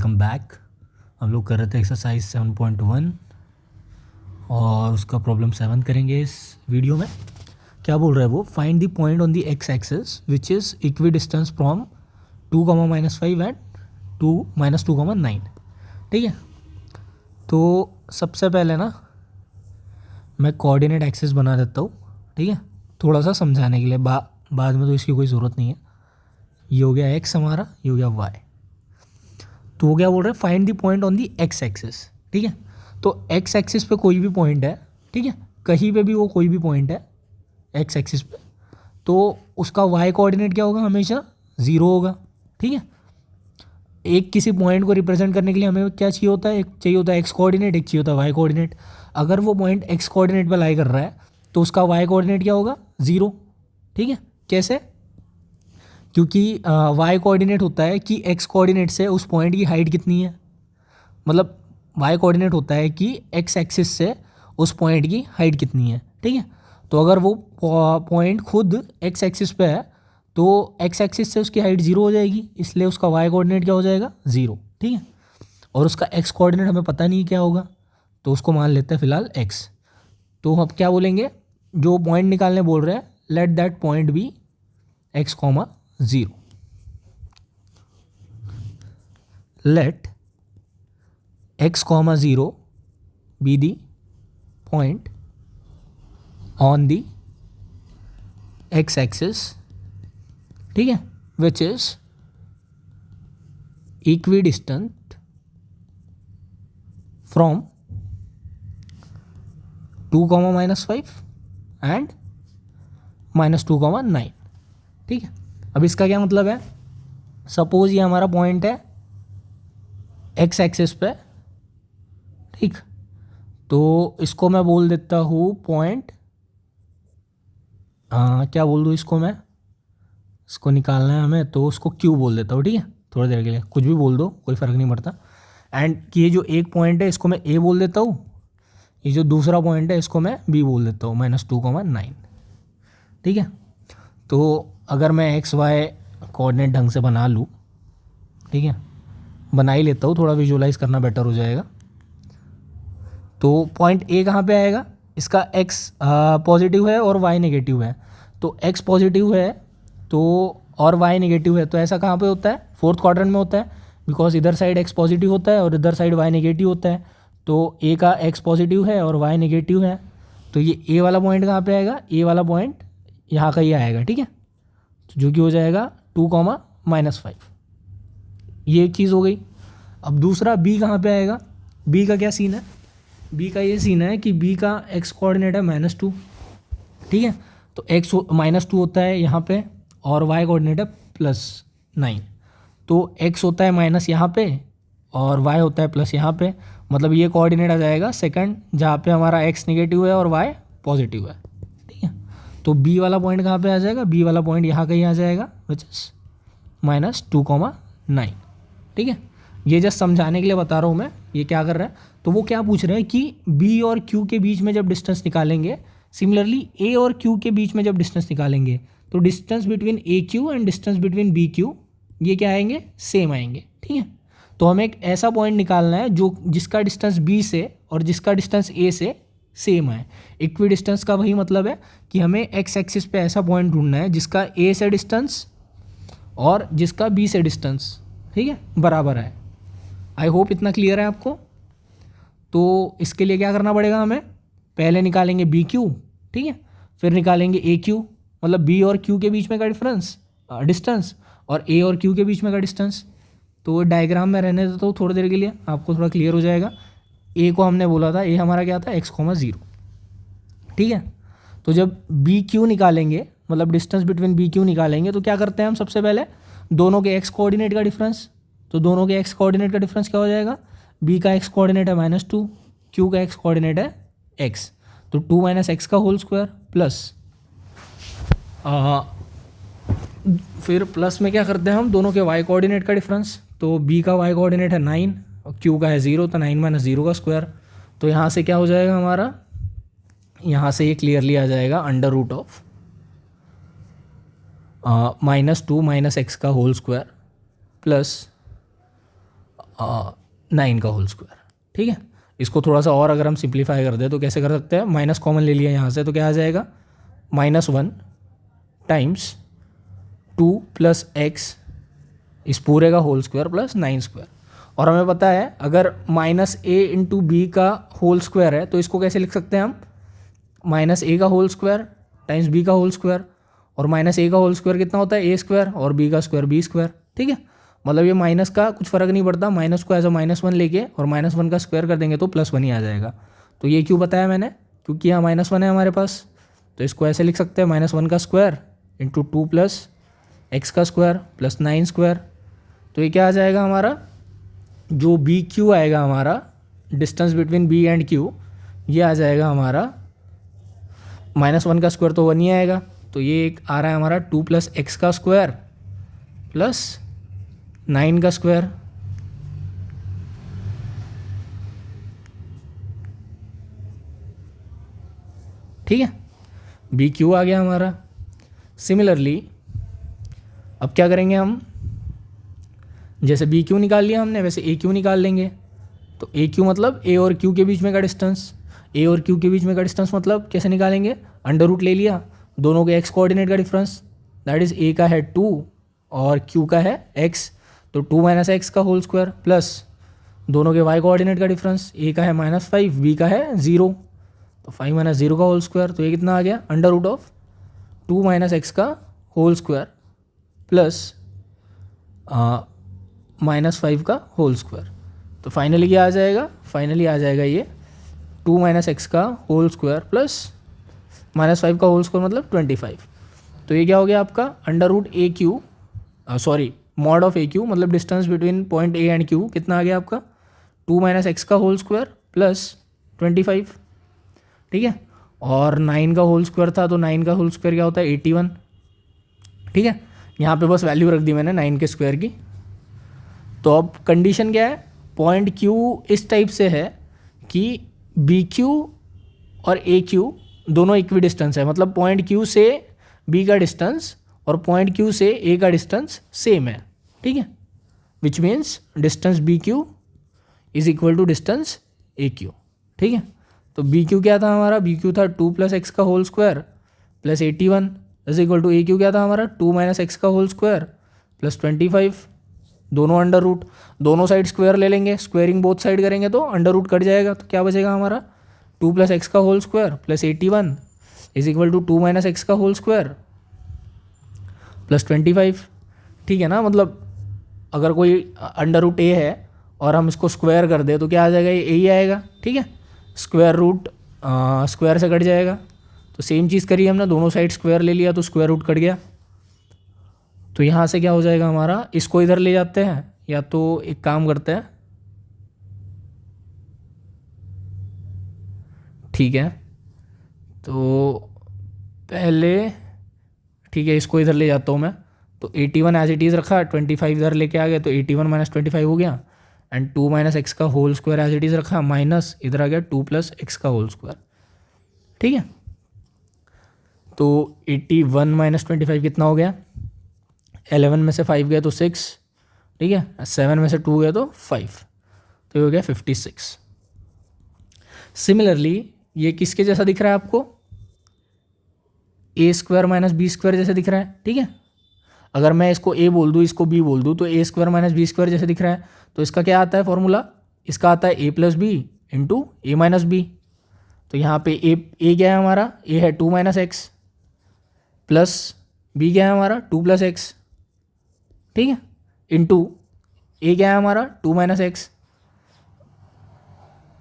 Welcome back. हम लोग कर रहे थे एक्सरसाइज 7.1 और उसका प्रॉब्लम 7 करेंगे इस वीडियो में। क्या बोल रहा है वो, find the point on the x axis which is equi distance from 2, -5 and 2, -2, 9। ठीक है, तो सबसे पहले ना मैं कोऑर्डिनेट एक्सिस बना देता हूँ। ठीक है, थोड़ा सा समझाने के लिए, बाद में तो इसकी कोई ज़रूरत नहीं है। ये हो गया एक्स हमारा, ये हो गया वाई। तो वो क्या बोल रहे हैं, find the point on the x axis. ठीक है, तो एक्स एक्सिस पे कोई भी पॉइंट है, ठीक है, कहीं पे भी वो कोई भी पॉइंट है एक्स एक्सिस पे, तो उसका वाई कोऑर्डिनेट क्या होगा, हमेशा 0 होगा। ठीक है, एक किसी पॉइंट को रिप्रेजेंट करने के लिए हमें क्या चाहिए होता है, एक चाहिए होता है एक्स कोऑर्डिनेट, एक चाहिए होता है वाई कोऑर्डिनेट। अगर वो पॉइंट एक्स कोऑर्डिनेट पे लाई कर रहा है तो उसका वाई कोऑर्डिनेट क्या होगा, 0। ठीक है, कैसे, क्योंकि वाई कोऑर्डिनेट होता है कि एक्स कोऑर्डिनेट से उस पॉइंट की हाइट कितनी है, मतलब वाई कोऑर्डिनेट होता है कि एक्स एक्सिस से उस पॉइंट की हाइट कितनी है। ठीक है, तो अगर वो पॉइंट खुद एक्स एक्सिस पे है तो एक्स एक्सिस से उसकी हाइट 0 हो जाएगी, इसलिए उसका वाई कोऑर्डिनेट क्या हो जाएगा, 0। ठीक है, और उसका एक्स कोऑर्डिनेट हमें पता नहीं क्या होगा, तो उसको मान लेते हैं फिलहाल एक्स। तो हम क्या बोलेंगे, जो पॉइंट निकालने बोल रहे हैं, let that point be x, 0। Let x, 0 be the point on the x axis, ठीक है, which is equidistant from 2, -5 and -2, 9। ठीक है, अब इसका क्या मतलब है, सपोज ये हमारा पॉइंट है एक्स एक्सिस पे। ठीक, तो इसको मैं बोल देता हूँ पॉइंट, क्या बोल दूँ इसको मैं, इसको निकालना है हमें तो उसको क्यू बोल देता हूँ। ठीक है, थोड़ी देर के लिए कुछ भी बोल दो, कोई फ़र्क नहीं पड़ता। एंड ये जो एक पॉइंट है इसको मैं ए बोल देता हूँ, ये जो दूसरा पॉइंट है इसको मैं बी बोल देता हूँ, -2, 9। ठीक है, तो अगर मैं एक्स वाई कोऑर्डिनेट ढंग से बना लूँ, ठीक है, बना ही लेता हूँ, थोड़ा विजुअलाइज करना बेटर हो जाएगा। तो पॉइंट ए कहाँ पे आएगा, इसका एक्स पॉजिटिव है और वाई नेगेटिव है, तो एक्स पॉजिटिव है तो और वाई नेगेटिव है, तो ऐसा कहाँ पे होता है, फोर्थ क्वाड्रेंट में होता है, बिकॉज इधर साइड एक्स पॉजिटिव होता है और इधर साइड वाई नेगेटिव होता है। तो ए का एक्स पॉजिटिव है और वाई नेगेटिव है, तो ये ए वाला पॉइंट कहाँ पे आएगा, ए वाला पॉइंट यहाँ का ही आएगा। ठीक है, तो जो कि हो जाएगा 2, -5। ये एक चीज़ हो गई। अब दूसरा बी कहाँ पे आएगा, बी का क्या सीन है, बी का ये सीन है कि बी का एक्स कोऑर्डिनेट है -2। ठीक है, तो एक्स -2 होता है यहाँ पे और वाई कोऑर्डिनेट है +9, तो एक्स होता है माइनस यहाँ पे और वाई होता है प्लस यहाँ पे, मतलब ये कोऑर्डिनेट आ जाएगा सेकंड, जहाँ पे हमारा एक्स नेगेटिव है और वाई पॉजिटिव है। ठीक है, तो बी वाला पॉइंट कहाँ पे आ जाएगा, बी वाला पॉइंट यहाँ कहीं आ जाएगा, विच इज़ -2, 9। ठीक है, ये जस्ट समझाने के लिए बता रहा हूँ मैं ये क्या कर रहा है। तो वो क्या पूछ रहे हैं कि बी और क्यू के बीच में जब डिस्टेंस निकालेंगे, सिमिलरली ए और क्यू के बीच में जब डिस्टेंस निकालेंगे, तो distance between A Q and distance between B Q ये क्या आएंगे, सेम आएंगे। ठीक है, तो हमें एक ऐसा पॉइंट निकालना है जो जिसका डिस्टेंस बी से और जिसका डिस्टेंस ए से सेम है। इक्वी डिस्टेंस का वही मतलब है कि हमें एक्स एक्सिस पे ऐसा पॉइंट ढूंढना है जिसका ए से डिस्टेंस और जिसका बी से डिस्टेंस, ठीक है, बराबर है। आई होप इतना क्लियर है आपको। तो इसके लिए क्या करना पड़ेगा हमें, पहले निकालेंगे बी क्यू, ठीक है, फिर निकालेंगे ए क्यू, मतलब बी और क्यू के बीच में का डिस्टेंस और ए और क्यू के बीच में का डिस्टेंस। तो डायग्राम में रहने देता हूँ थोड़ी देर के लिए, आपको थोड़ा क्लियर हो जाएगा। ए को हमने बोला था, ए हमारा क्या था, x, 0। ठीक है, तो जब बी क्यू निकालेंगे, मतलब डिस्टेंस बिटवीन बी क्यू निकालेंगे, तो क्या करते हैं हम, सबसे पहले दोनों के एक्स कोऑर्डिनेट का डिफरेंस। तो दोनों के एक्स कोऑर्डिनेट का डिफरेंस क्या हो जाएगा, बी का एक्स कोऑर्डिनेट है -2, क्यू का एक्स कोऑर्डिनेट है एक्स, तो 2 - x का होल स्क्वायर प्लस फिर प्लस में क्या करते हैं हम, दोनों के वाई कोऑर्डिनेट का डिफरेंस। तो बी का वाई कोऑर्डिनेट है 9 और क्यू का है 0, तो 9 - 0 का स्क्वायर। तो यहाँ से क्या हो जाएगा हमारा, यहाँ से ये क्लियरली आ जाएगा √2 -2 - x का होल स्क्वायर प्लस 9 का होल स्क्वायर। ठीक है, इसको थोड़ा सा और अगर हम सिंप्लीफाई कर दें तो कैसे कर सकते हैं, माइनस कॉमन ले लिया यहाँ से तो क्या आ जाएगा, -1 टाइम्स 2 + x इस पूरे का होल स्क्वायर प्लस 9 स्क्वायर। और हमें पता है अगर -a × b का होल स्क्वायर है तो इसको कैसे लिख सकते हैं हम, -a का होल स्क्वायर टाइम्स b का होल स्क्वायर, और -a का होल स्क्वायर कितना होता है, a स्क्वायर, और b का स्क्वायर b स्क्वायर। ठीक है, मतलब ये माइनस का कुछ फ़र्क नहीं पड़ता, माइनस को एज अ -1 लेके और -1 का स्क्वायर कर देंगे तो +1 ही आ जाएगा। तो ये क्यों बताया मैंने, क्योंकि यहाँ -1 है हमारे पास, तो इसको ऐसे लिख सकते हैं -1 का स्क्वायर इंटू 2 + x का स्क्वायर प्लस 9 स्क्वायर। तो ये क्या आ जाएगा हमारा, जो बी क्यू आएगा हमारा, distance between B and Q, ये आ जाएगा हमारा -1 का स्क्वायर तो 1 ही आएगा, तो ये एक आ रहा है हमारा 2 + x का स्क्वायर प्लस 9 का स्क्वायर। ठीक है, बी क्यू आ गया हमारा। सिमिलरली अब क्या करेंगे हम, जैसे बी क्यू निकाल लिया हमने वैसे ए क्यू निकाल लेंगे। तो ए क्यू मतलब ए और क्यू के बीच में का डिस्टेंस, ए और क्यू के बीच में का डिस्टेंस मतलब कैसे निकालेंगे, √ ले लिया दोनों के एक्स कोऑर्डिनेट का डिफरेंस, दैट इज ए का है 2 और क्यू का है x, तो 2 - x का होल स्क्वायर प्लस दोनों के y कोऑर्डिनेट का डिफरेंस, ए का है -5 बी का है 0, तो 5 - 0 का होल स्क्वायर, तो ये कितना आ गया, √2 - x का होल स्क्वायर प्लस -5 का होल स्क्वायर। तो फाइनली क्या आ जाएगा, फाइनली आ जाएगा ये 2 - x का होल स्क्वायर प्लस -5 का होल स्क्वायर मतलब 25। तो ये क्या हो गया आपका, mod ऑफ AQ मतलब distance between point A and Q कितना आ गया आपका, 2 - x का होल स्क्वायर प्लस 25। ठीक है, और 9 का होल स्क्वायर था तो 9 का होल स्क्वायर क्या होता है, 81। ठीक है, यहाँ पे बस वैल्यू रख दी मैंने 9 के स्क्वायर की। तो अब कंडीशन क्या है, पॉइंट Q इस टाइप से है कि BQ और AQ दोनों इक्वी डिस्टेंस है, मतलब पॉइंट Q से B का डिस्टेंस और पॉइंट Q से A का डिस्टेंस सेम है। ठीक है, which means distance BQ is equal to distance AQ। ठीक है, तो BQ क्या था हमारा, BQ था 2 + x का whole square plus 81 is equal to AQ क्या था हमारा, 2 - x का होल स्क्वायर प्लस 25, दोनों √ दोनों साइड स्क्वायर ले लेंगे, स्क्वायरिंग बोथ साइड करेंगे तो √ कट जाएगा, तो क्या बचेगा हमारा 2 + x का whole square plus 81 is equal to 2 - x का होल स्क्वायर प्लस 25। ठीक है ना, मतलब अगर कोई √a है और हम इसको स्क्वायर कर दे तो क्या आ जाएगा, ये a ही आएगा। ठीक है, स्क्वायर से कट जाएगा, तो सेम चीज़ करी हमने, दोनों साइड स्क्वायर ले लिया तो √ कट गया। तो यहाँ से क्या हो जाएगा हमारा, इसको इधर ले जाते हैं या तो एक काम करते हैं, ठीक है, तो पहले ठीक है इसको इधर ले जाता हूँ मैं, तो 81 एज इट इज़ रखा, 25 इधर लेके आ गया तो 81 - 25 हो गया, एंड 2 - x का whole square as it is रखा, माइनस इधर आ गया 2 + x का होल स्क्वायर। ठीक है, तो 81 - 25 कितना हो गया, 11 में से 5 गए तो 6, ठीक है, 7 में से 2 गए तो 5, तो ये हो गया 56। सिमिलरली ये किसके जैसा दिख रहा है आपको, A² - B² जैसे दिख रहा है। ठीक है, अगर मैं इसको A बोल दूँ इसको B बोल दूँ तो A² - B² जैसे दिख रहा है, तो इसका क्या आता है फॉर्मूला, इसका आता है A + B into A - B। तो यहाँ पे A क्या है हमारा, A है 2 - x प्लस B क्या है हमारा 2 + x, ठीक है, इंटू A क्या है हमारा 2 - x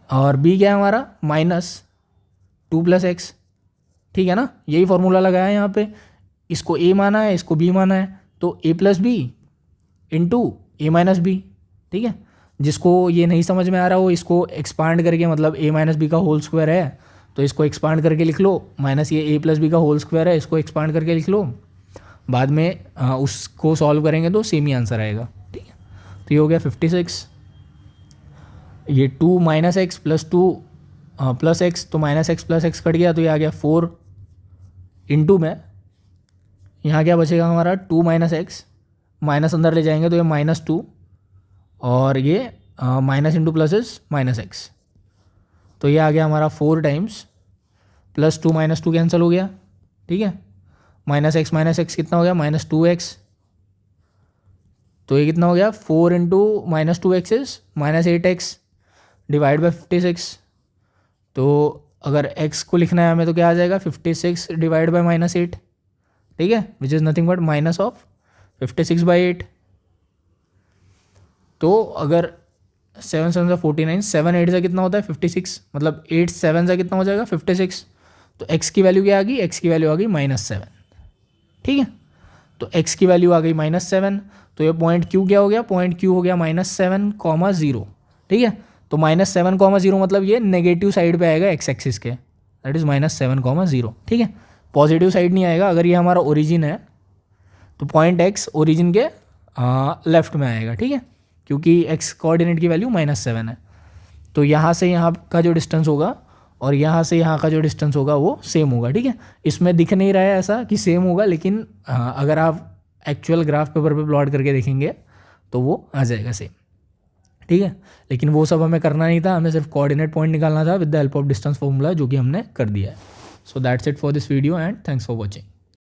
और B क्या है हमारा -2 + x। ठीक है ना, यही फॉर्मूला लगाया है यहाँ पे, इसको A माना है इसको B माना है, तो A + B into A - B। ठीक है, जिसको ये नहीं समझ में आ रहा हो इसको एक्सपांड करके, मतलब A - B का होल स्क्वायर है तो इसको एक्सपांड करके लिख लो, माइनस ये A + B का होल स्क्वायर है इसको एक्सपांड करके लिख लो, बाद में उसको सॉल्व करेंगे तो सेम ही आंसर आएगा। ठीक है, तो ये हो गया 56, ये 2 - x + 2 + x, तो -x + x कट गया तो ये आ गया 4 इंटू में यहाँ क्या बचेगा हमारा 2 - x, माइनस अंदर ले जाएंगे तो ये -2 और ये minus into plus is minus x, तो ये आ गया हमारा 4 टाइम्स प्लस 2 माइनस 2 कैंसिल हो गया, ठीक है, माइनस एक्स कितना हो गया -2x, तो ये कितना हो गया 4 into -2x is -8x divide by 56, तो अगर x को लिखना है हमें तो क्या आ जाएगा 56 डिवाइड बाई -8, ठीक है, which is nothing but minus of 56/8। तो अगर 7 7 49, 7 8 से कितना होता है 56, मतलब 8 7 से कितना हो जाएगा 56, तो x की वैल्यू क्या आ गई, x की वैल्यू आ गई -7, ठीक है, तो x की वैल्यू आ गई -7, तो ये पॉइंट Q क्या हो गया, पॉइंट Q हो गया -7,0, ठीक है, तो -7,0 मतलब ये नेगेटिव साइड पे आएगा x एक्सिस के, दैट इज़ -7,0, ठीक है, पॉजिटिव साइड नहीं आएगा। अगर ये हमारा ओरिजिन है तो पॉइंट x ओरिजिन के लेफ्ट में आएगा, ठीक है, क्योंकि x कोऑर्डिनेट की वैल्यू -7 है, तो यहाँ से यहाँ का जो डिस्टेंस होगा और यहाँ से यहाँ का जो डिस्टेंस होगा वो सेम होगा, ठीक है। इसमें दिख नहीं रहा है ऐसा कि सेम होगा, लेकिन अगर आप एक्चुअल ग्राफ पेपर पे प्लॉट करके देखेंगे तो वो आ जाएगा सेम, ठीक है, लेकिन वो सब हमें करना नहीं था, हमें सिर्फ कोऑर्डिनेट पॉइंट निकालना था with the help of distance formula, जो कि हमने कर दिया है। So that's it for this video and thanks for watching.